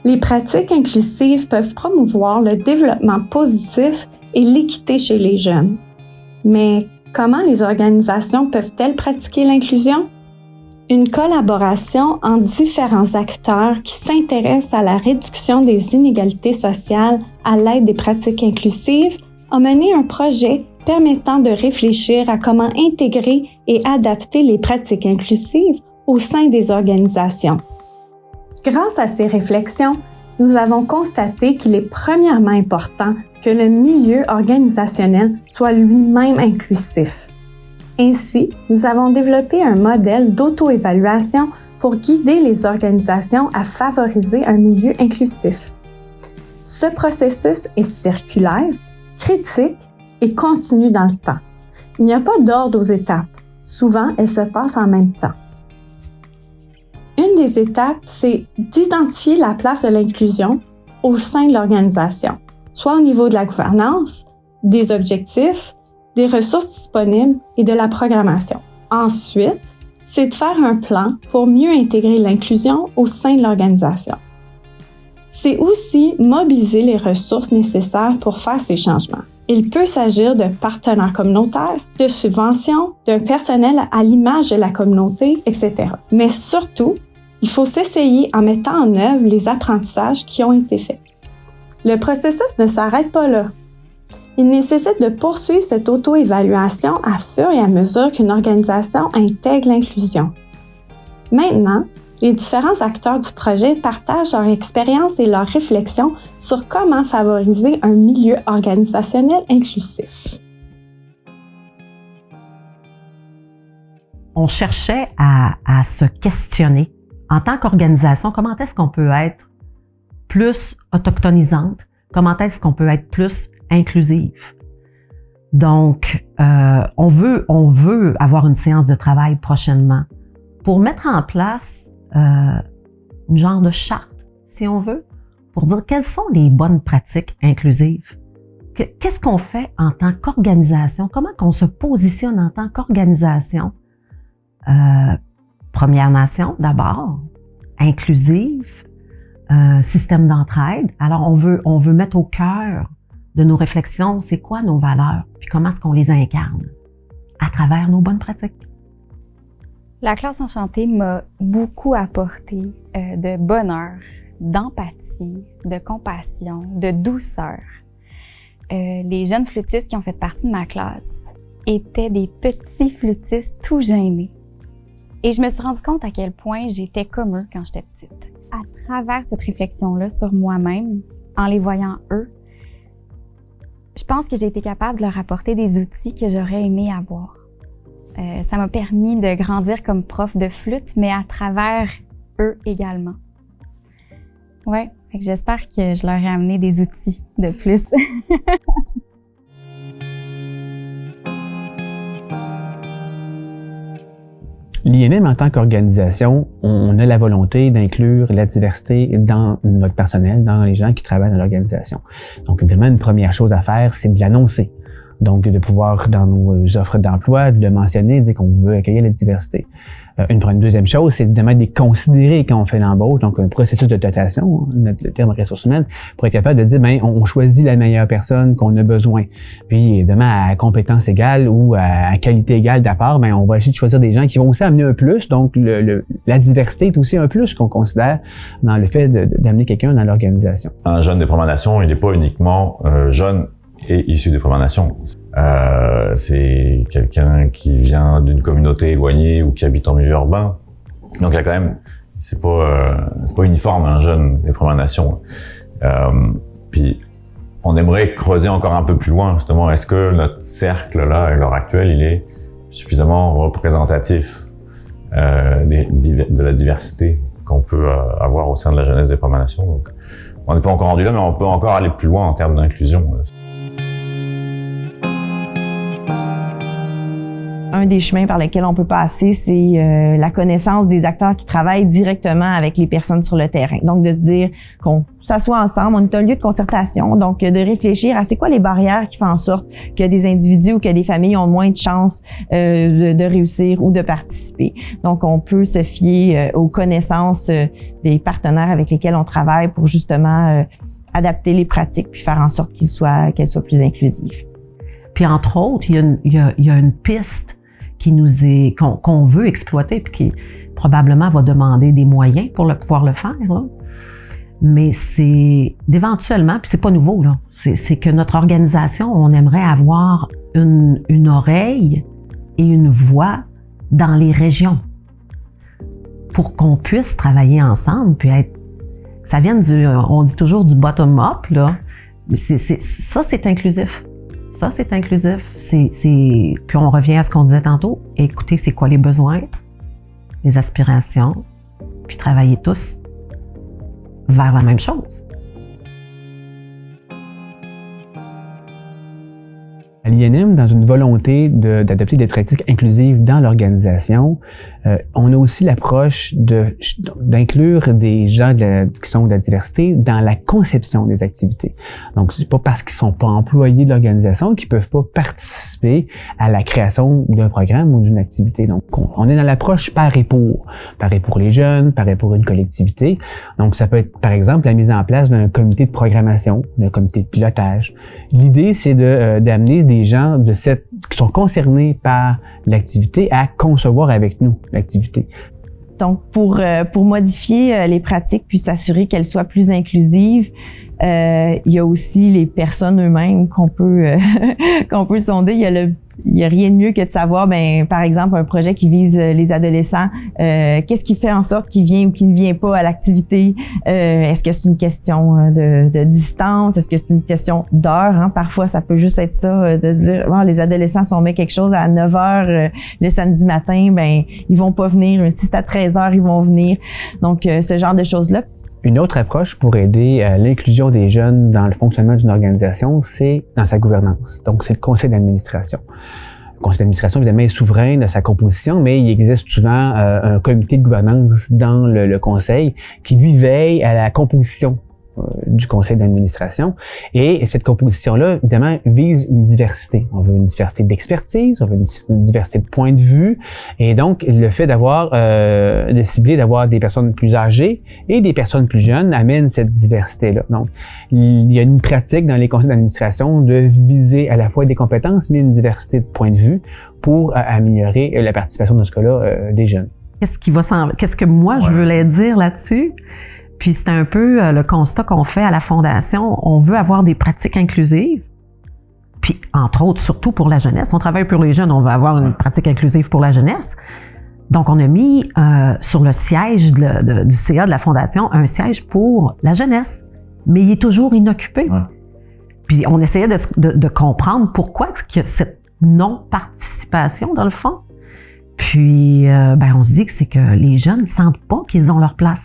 Les pratiques inclusives peuvent promouvoir le développement positif et l'équité chez les jeunes. Mais comment les organisations peuvent-elles pratiquer l'inclusion? Une collaboration entre différents acteurs qui s'intéressent à la réduction des inégalités sociales à l'aide des pratiques inclusives a mené un projet permettant de réfléchir à comment intégrer et adapter les pratiques inclusives au sein des organisations. Grâce à ces réflexions, nous avons constaté qu'il est premièrement important que le milieu organisationnel soit lui-même inclusif. Ainsi, nous avons développé un modèle d'auto-évaluation pour guider les organisations à favoriser un milieu inclusif. Ce processus est circulaire, critique et continue dans le temps. Il n'y a pas d'ordre aux étapes. Souvent, elles se passent en même temps. Une des étapes, c'est d'identifier la place de l'inclusion au sein de l'organisation, soit au niveau de la gouvernance, des objectifs, des ressources disponibles et de la programmation. Ensuite, c'est de faire un plan pour mieux intégrer l'inclusion au sein de l'organisation. C'est aussi mobiliser les ressources nécessaires pour faire ces changements. Il peut s'agir de partenaires communautaires, de subventions, d'un personnel à l'image de la communauté, etc. Mais surtout, il faut s'essayer en mettant en œuvre les apprentissages qui ont été faits. Le processus ne s'arrête pas là. Il nécessite de poursuivre cette auto-évaluation à fur et à mesure qu'une organisation intègre l'inclusion. Maintenant, les différents acteurs du projet partagent leur expérience et leurs réflexions sur comment favoriser un milieu organisationnel inclusif. On cherchait à se questionner en tant qu'organisation, comment est-ce qu'on peut être plus autochtonisante, comment est-ce qu'on peut être plus inclusive. Donc, on veut avoir une séance de travail prochainement pour mettre en place une genre de charte, si on veut, pour dire quelles sont les bonnes pratiques inclusives. Qu'est-ce qu'on fait en tant qu'organisation? Comment qu'on se positionne en tant qu'organisation? Première Nation, d'abord, inclusive, système d'entraide. Alors, on veut mettre au cœur de nos réflexions, c'est quoi nos valeurs, puis comment est-ce qu'on les incarne à travers nos bonnes pratiques. La classe enchantée m'a beaucoup apporté de bonheur, d'empathie, de compassion, de douceur. Les jeunes flûtistes qui ont fait partie de ma classe étaient des petits flûtistes tout gênés. Et je me suis rendu compte à quel point j'étais comme eux quand j'étais petite. À travers cette réflexion-là sur moi-même, en les voyant eux, je pense que j'ai été capable de leur apporter des outils que j'aurais aimé avoir. Ça m'a permis de grandir comme prof de flûte, mais à travers eux également. Ouais, j'espère que je leur ai amené des outils de plus. L'INM, en tant qu'organisation, on a la volonté d'inclure la diversité dans notre personnel, dans les gens qui travaillent dans l'organisation. Donc, évidemment, une première chose à faire, c'est de l'annoncer. Donc, de pouvoir, dans nos offres d'emploi, de le mentionner, de dire qu'on veut accueillir la diversité. Une deuxième chose, c'est évidemment de les considérer quand on fait l'embauche, donc un processus de dotation, le terme ressources humaines, pour être capable de dire, on choisit la meilleure personne qu'on a besoin. Puis, évidemment, à compétence égale ou à qualité égale d'apport, on va essayer de choisir des gens qui vont aussi amener un plus. Donc, la diversité est aussi un plus qu'on considère dans le fait d'amener quelqu'un dans l'organisation. Un jeune des Premières Nations, il n'est pas uniquement jeune et issu des Premières Nations. C'est quelqu'un qui vient d'une communauté éloignée ou qui habite en milieu urbain. Donc il y a quand même, c'est pas uniforme un jeune des Premières Nations. Puis on aimerait creuser encore un peu plus loin justement. Est-ce que notre cercle là, à l'heure actuelle, il est suffisamment représentatif de la diversité qu'on peut avoir au sein de la jeunesse des Premières Nations. Donc, on n'est pas encore rendu là, mais on peut encore aller plus loin en termes d'inclusion. Un un des chemins par lesquels on peut passer, c'est la connaissance des acteurs qui travaillent directement avec les personnes sur le terrain. Donc, de se dire qu'on s'assoit ensemble, on est un lieu de concertation, donc de réfléchir à c'est quoi les barrières qui font en sorte que des individus ou que des familles ont moins de chances de réussir ou de participer. Donc, on peut se fier aux connaissances des partenaires avec lesquels on travaille pour justement adapter les pratiques puis faire en sorte qu'elles soient plus inclusives. Puis entre autres, il y a une piste qu'on veut exploiter puis qui probablement va demander des moyens pour pouvoir le faire, là. Mais c'est d'éventuellement, puis c'est pas nouveau, là, c'est que notre organisation, on aimerait avoir une oreille et une voix dans les régions pour qu'on puisse travailler ensemble, puis ça vient on dit toujours du bottom-up, là, mais ça c'est inclusif. Ça, c'est inclusif. Puis on revient à ce qu'on disait tantôt, écouter c'est quoi les besoins, les aspirations, puis travailler tous vers la même chose. À l'INM, dans une volonté d'adopter des pratiques inclusives dans l'organisation, on a aussi l'approche d'inclure des gens qui sont de la diversité dans la conception des activités. Donc, c'est pas parce qu'ils sont pas employés de l'organisation qu'ils peuvent pas participer à la création d'un programme ou d'une activité. Donc, on est dans l'approche par et pour les jeunes, par et pour une collectivité. Donc, ça peut être, par exemple, la mise en place d'un comité de programmation, d'un comité de pilotage. L'idée, c'est d'amener des gens qui sont concernés par l'activité à concevoir avec nous l'activité. Donc, pour modifier les pratiques puis s'assurer qu'elles soient plus inclusives, il y a aussi les personnes eux-mêmes qu'on peut sonder. Il y a rien de mieux que de savoir, par exemple, un projet qui vise les adolescents, qu'est-ce qui fait en sorte qu'il vient ou qu'il ne vient pas à l'activité? Est-ce que c'est une question de distance? Est-ce que c'est une question d'heure? Hein? Parfois, ça peut juste être ça, de se dire, bon, les adolescents, si on met quelque chose à 9h le samedi matin, ils vont pas venir. Si c'est à 13h, ils vont venir. Donc, ce genre de choses-là. Une autre approche pour aider à l'inclusion des jeunes dans le fonctionnement d'une organisation, c'est dans sa gouvernance. Donc, c'est le conseil d'administration. Le conseil d'administration, évidemment, est souverain de sa composition, mais il existe souvent un comité de gouvernance dans le conseil qui, lui, veille à la composition du conseil d'administration. Et cette composition-là, évidemment, vise une diversité. On veut une diversité d'expertise, on veut une diversité de points de vue. Et donc, le fait de cibler, d'avoir des personnes plus âgées et des personnes plus jeunes amène cette diversité-là. Donc, il y a une pratique dans les conseils d'administration de viser à la fois des compétences, mais une diversité de points de vue pour améliorer la participation, dans ce cas-là, des jeunes. Qu'est-ce que moi, je voulais dire là-dessus? Puis c'est un peu le constat qu'on fait à la Fondation. On veut avoir des pratiques inclusives. Puis, entre autres, surtout pour la jeunesse. On travaille pour les jeunes, on veut avoir une pratique inclusive pour la jeunesse. Donc, on a mis sur le siège du CA de la Fondation un siège pour la jeunesse. Mais il est toujours inoccupé. Ouais. Puis, on essayait de comprendre pourquoi il y a cette non-participation, dans le fond. Puis, on se dit que c'est que les jeunes ne sentent pas qu'ils ont leur place.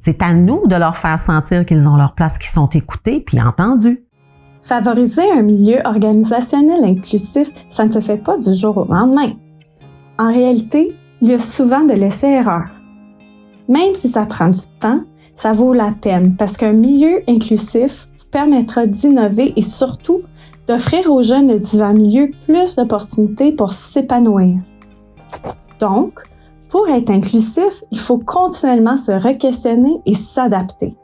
C'est à nous de leur faire sentir qu'ils ont leur place, qu'ils sont écoutés puis entendus. Favoriser un milieu organisationnel inclusif, ça ne se fait pas du jour au lendemain. En réalité, il y a souvent de l'essai-erreur. Même si ça prend du temps, ça vaut la peine parce qu'un milieu inclusif vous permettra d'innover et surtout d'offrir aux jeunes de divers milieux plus d'opportunités pour s'épanouir. Donc, pour être inclusif, il faut continuellement se re-questionner et s'adapter.